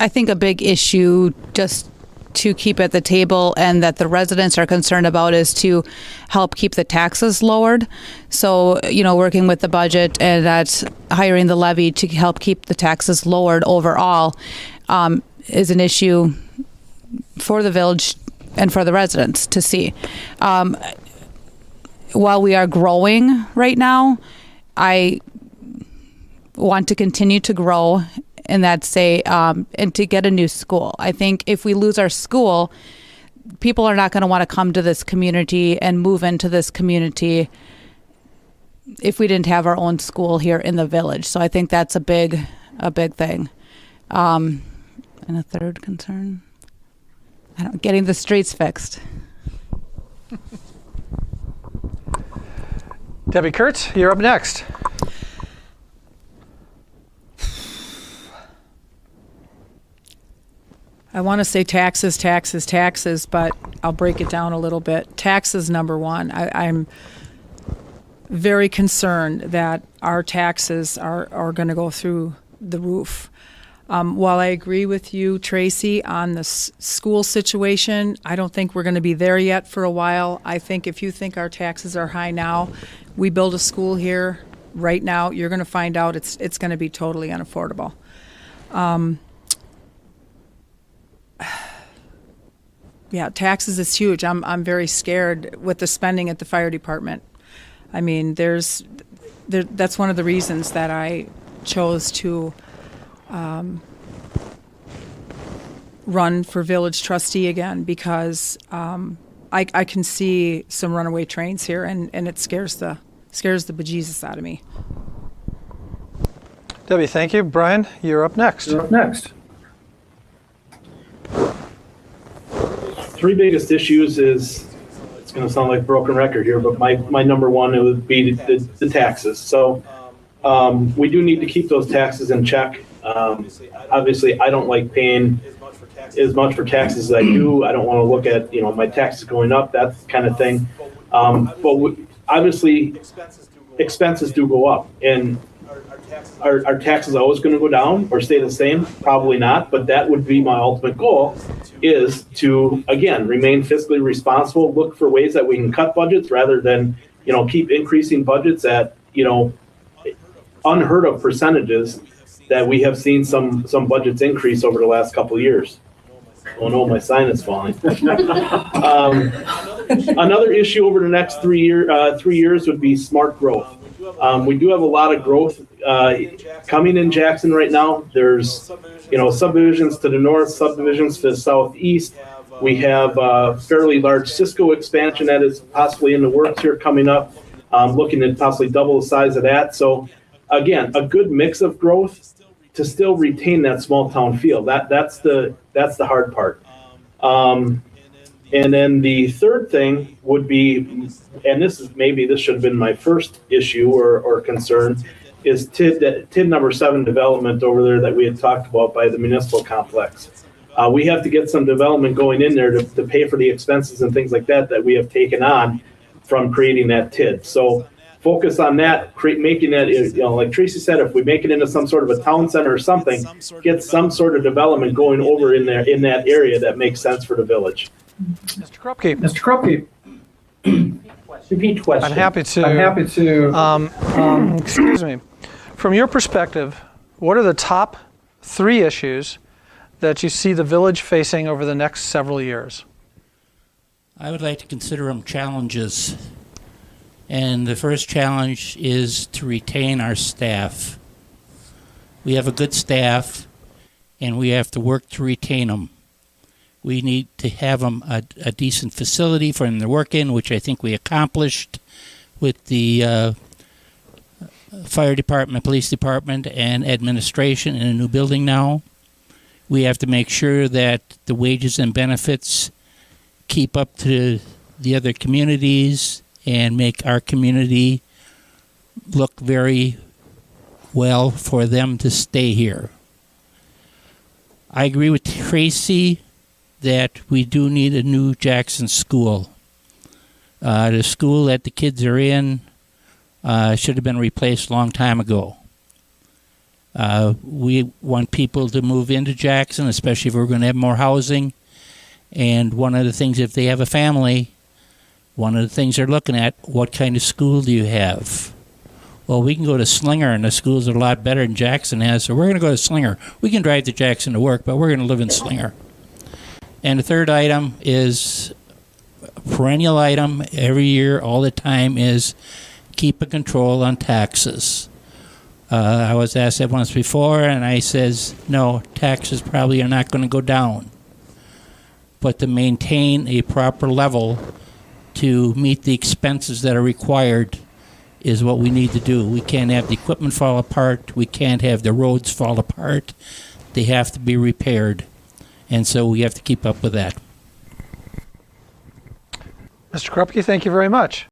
I think a big issue just to keep at the table and that the residents are concerned about is to help keep the taxes lowered. So, working with the budget and that's hiring the levy to help keep the taxes lowered overall is an issue for the village and for the residents to see. While we are growing right now, I want to continue to grow, and that's and to get a new school. I think if we lose our school, people are not going to want to come to this community and move into this community if we didn't have our own school here in the village. So I think that's a big thing. And a third concern, getting the streets fixed. Debbie Kurtz, you're up next. I want to say taxes, but I'll break it down a little bit. Taxes, number one. I'm very concerned that our taxes are going to go through the roof. While I agree with you, Tracy, on the school situation, I don't think we're going to be there yet for a while. I think if you think our taxes are high now, we build a school here right now, you're going to find out it's going to be totally unaffordable. Yeah, taxes is huge. I'm very scared with the spending at the fire department. I mean, that's one of the reasons that I chose to run for village trustee again, because I can see some runaway trains here, and it scares the bejesus out of me. Debbie, thank you. Brian, you're up next. Three biggest issues is, it's going to sound like a broken record here, but my number one, it would be the taxes. So we do need to keep those taxes in check. Obviously, I don't like paying as much for taxes as I do. I don't want to look at my taxes going up, that kind of thing. But obviously, expenses do go up, and are taxes always going to go down or stay the same? Probably not, but that would be my ultimate goal, is to, again, remain fiscally responsible, look for ways that we can cut budgets rather than, keep increasing budgets at, unheard of percentages that we have seen some budgets increase over the last couple of years. Oh no, my sign is falling. Another issue over the next 3 years would be smart growth. We do have a lot of growth coming in Jackson right now. There's, subdivisions to the north, subdivisions to the southeast. We have a fairly large Cisco expansion that is possibly in the works here coming up. Looking at possibly double the size of that. So, again, a good mix of growth to still retain that small town feel. That's the hard part. And then the third thing would be, and this should have been my first issue or concern, is TID number 7 development over there that we had talked about by the municipal complex. We have to get some development going in there to pay for the expenses and things like that we have taken on from creating that TID. So focus on that, making that, like Tracy said, if we make it into some sort of a town center or something, get some sort of development going over in there in that area that makes sense for the village. Mr. Krupke. Mr. Krupke. Repeat question. I'm happy to. Excuse me. From your perspective, what are the top 3 issues that you see the village facing over the next several years? I would like to consider them challenges. And the first challenge is to retain our staff. We have a good staff, and we have to work to retain them. We need to have them a decent facility for them to work in, which I think we accomplished with the fire department, police department, and administration in a new building now. We have to make sure that the wages and benefits keep up to the other communities and make our community look very well for them to stay here. I agree with Tracy that we do need a new Jackson school. The school that the kids are in should have been replaced a long time ago. We want people to move into Jackson, especially if we're going to have more housing. And one of the things, if they have a family, one of the things they're looking at, what kind of school do you have? Well, we can go to Slinger, and the schools are a lot better than Jackson has, so we're going to go to Slinger. We can drive to Jackson to work, but we're going to live in Slinger. And the third item is a perennial item every year, all the time, is keep a control on taxes. I was asked that once before, and I says, no, taxes probably are not going to go down. But to maintain a proper level to meet the expenses that are required is what we need to do. We can't have the equipment fall apart. We can't have the roads fall apart. They have to be repaired. And so we have to keep up with that. Mr. Krupke, thank you very much.